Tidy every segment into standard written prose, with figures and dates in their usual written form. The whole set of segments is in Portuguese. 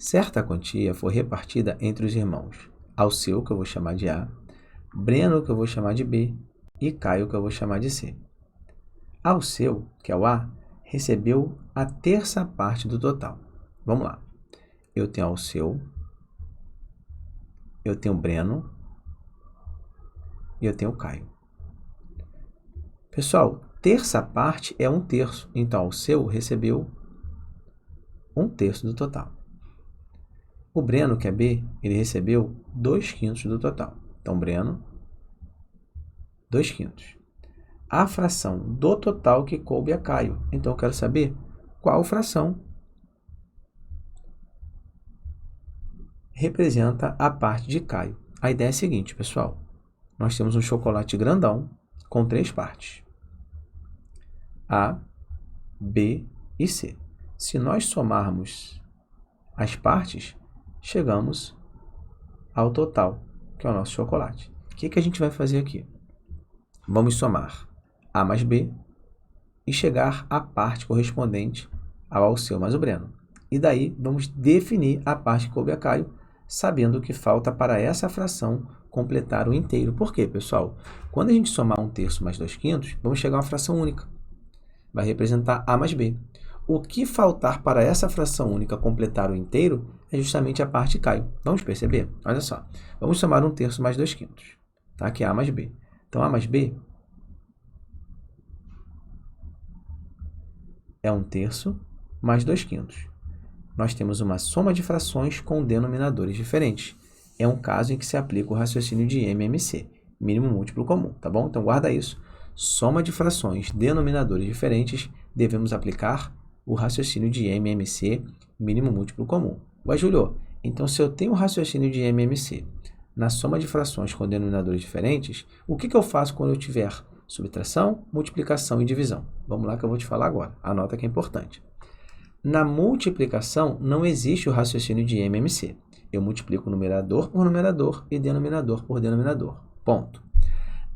Certa quantia foi repartida entre os irmãos Alceu, que eu vou chamar de A, Breno, que eu vou chamar de B, e Caio, que eu vou chamar de C. Alceu, que é o A, recebeu a terça parte do total. Vamos lá. Eu tenho Alceu, eu tenho Breno e eu tenho Caio. Pessoal, terça parte é 1/3, então Alceu recebeu 1/3 do total. O Breno, que é B, ele recebeu 2/5 do total. Então, Breno, 2/5. A fração do total que coube a Caio. Então, eu quero saber qual fração representa a parte de Caio. A ideia é a seguinte, pessoal. Nós temos um chocolate grandão com 3 partes. A, B e C. Se nós somarmos as partes, chegamos ao total, que é o nosso chocolate. O que a gente vai fazer aqui? Vamos somar A mais B e chegar à parte correspondente ao Alceu mais o Breno. E daí vamos definir a parte que coube a Caio, sabendo que falta para essa fração completar o inteiro. Por quê, pessoal? Quando a gente somar 1/3 mais 2/5, vamos chegar a uma fração única. Vai representar A mais B. O que faltar para essa fração única completar o inteiro é justamente a parte Caio. Vamos perceber? Olha só. Vamos somar 1/3 mais 2/5, tá? Que é A mais B. Então, A mais B é 1/3 mais 2/5. Nós temos uma soma de frações com denominadores diferentes. É um caso em que se aplica o raciocínio de MMC, mínimo múltiplo comum, tá bom? Então, guarda isso. Soma de frações, denominadores diferentes, devemos aplicar o raciocínio de MMC, mínimo múltiplo comum. Ué, Júlio, então se eu tenho o raciocínio de MMC na soma de frações com denominadores diferentes, o que eu faço quando eu tiver subtração, multiplicação e divisão? Vamos lá que eu vou te falar agora. Anota que é importante. Na multiplicação, não existe o raciocínio de MMC. Eu multiplico numerador por numerador e denominador por denominador. Ponto.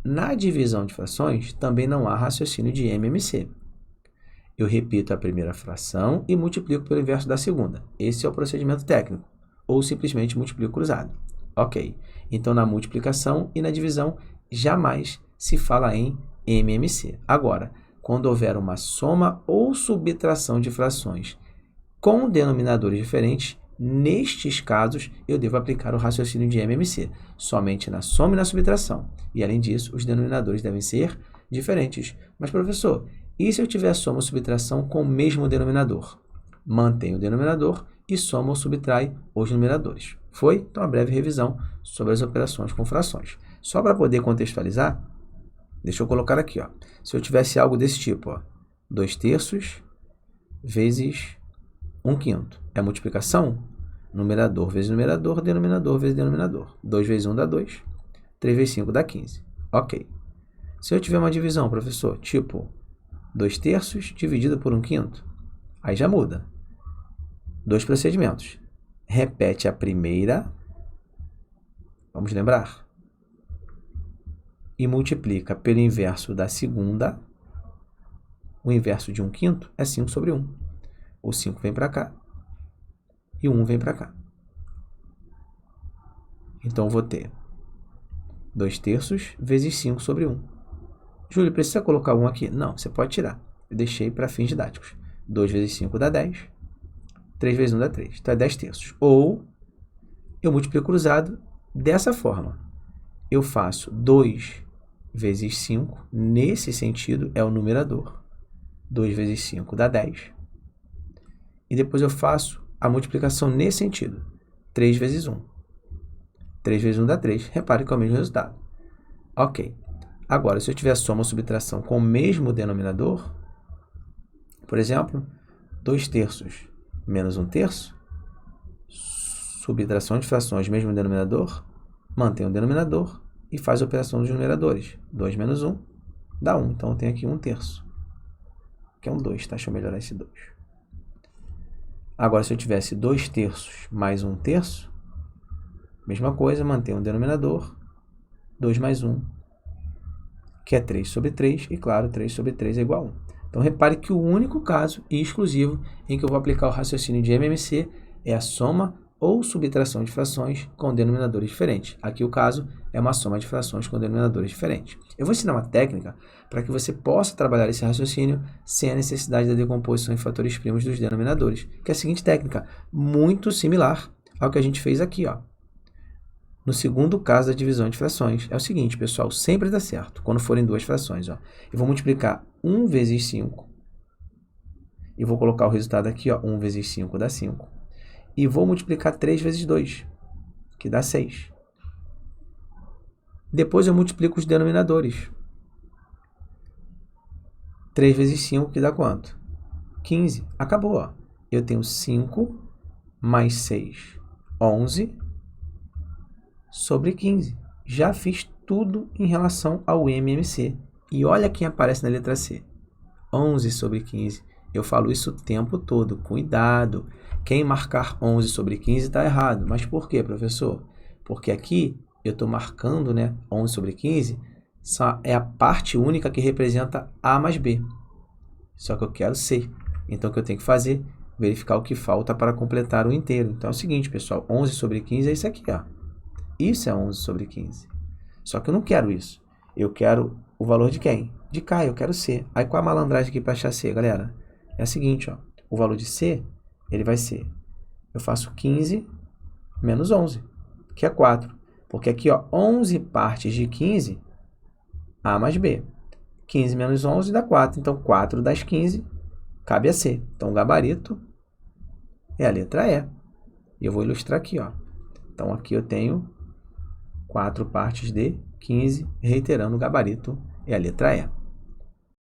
Na divisão de frações, também não há raciocínio de MMC. Eu repito a primeira fração e multiplico pelo inverso da segunda. Esse é o procedimento técnico. Ou simplesmente multiplico cruzado. Ok. Então, na multiplicação e na divisão, jamais se fala em MMC. Agora, quando houver uma soma ou subtração de frações com denominadores diferentes, nestes casos, eu devo aplicar o raciocínio de MMC, somente na soma e na subtração. E, além disso, os denominadores devem ser diferentes. Mas, professor, e se eu tiver soma ou subtração com o mesmo denominador? Mantém o denominador e soma ou subtrai os numeradores. Foi? Então, uma breve revisão sobre as operações com frações. Só para poder contextualizar, deixa eu colocar aqui, ó. Se eu tivesse algo desse tipo, ó, 2/3 vezes 1/5. É multiplicação? Numerador vezes numerador, denominador vezes denominador. 2 vezes 1 dá 2. 3 vezes 5 dá 15. Ok. Se eu tiver uma divisão, professor, tipo 2/3 dividido por 1/5, aí já muda. 2 procedimentos. Repete a primeira, vamos lembrar, e multiplica pelo inverso da segunda. O inverso de 1/5 é 5 sobre 1. O 5 vem para cá e o 1 vem para cá. Então, eu vou ter 2/3 vezes 5 sobre 1. Júlio, precisa colocar 1 aqui? Não, você pode tirar. Eu deixei para fins didáticos. 2 vezes 5 dá 10. 3 vezes 1 dá 3. Então, é 10/3. Ou, eu multiplico cruzado dessa forma. Eu faço 2 vezes 5. Nesse sentido, é o numerador. 2 vezes 5 dá 10. E depois eu faço a multiplicação nesse sentido. 3 vezes 1. 3 vezes 1 dá 3. Repare que é o mesmo resultado. Ok. Agora, se eu tiver soma ou subtração com o mesmo denominador, por exemplo, 2/3 menos 1/3, subtração de frações, mesmo denominador, mantém o denominador e faz a operação dos numeradores. 2 menos 1 dá 1. Então, eu tenho aqui 1/3, que é um 2, tá? Deixa eu melhorar esse 2. Agora, se eu tivesse 2/3 mais 1/3, mesma coisa, mantém o denominador, 2 mais 1, que é 3 sobre 3, e claro, 3 sobre 3 é igual a 1. Então, repare que o único caso e exclusivo em que eu vou aplicar o raciocínio de MMC É a soma ou subtração de frações com denominadores diferentes. Aqui o caso é uma soma de frações com denominadores diferentes. Eu vou ensinar uma técnica para que você possa trabalhar esse raciocínio sem a necessidade da decomposição em fatores primos dos denominadores, que é a seguinte técnica, muito similar ao que a gente fez aqui, ó. No segundo caso da divisão de frações. É o seguinte, pessoal, sempre dá certo quando forem duas frações, ó. Eu vou multiplicar 1 vezes 5, e vou colocar o resultado aqui, ó, 1 vezes 5 dá 5. E vou multiplicar 3 vezes 2, que dá 6. Depois eu multiplico os denominadores. 3 vezes 5, que dá quanto? 15. Acabou, ó. Eu tenho 5 mais 6, 11 sobre 15. Já fiz tudo em relação ao MMC. E olha quem aparece na letra C. 11 sobre 15. Eu falo isso o tempo todo. Cuidado. Quem marcar 11 sobre 15 está errado. Mas por quê, professor? Porque aqui eu estou marcando, né, 11 sobre 15, é a parte única que representa A mais B. Só que eu quero C. Então, o que eu tenho que fazer? Verificar o que falta para completar o inteiro. Então, é o seguinte, pessoal. 11 sobre 15 é isso aqui, ó. Isso é 11 sobre 15. Só que eu não quero isso. Eu quero o valor de quem? De K, eu quero C. Aí, qual a malandragem aqui para achar C, galera? É a seguinte, ó. O valor de C, ele vai ser... Eu faço 15 menos 11, que é 4. Porque aqui, ó, 11 partes de 15, A mais B. 15 menos 11 dá 4. Então, 4 das 15 cabe a C. Então, o gabarito é a letra E. E eu vou ilustrar aqui, ó. Então, aqui eu tenho 4 partes de 15, reiterando, o gabarito é a letra E.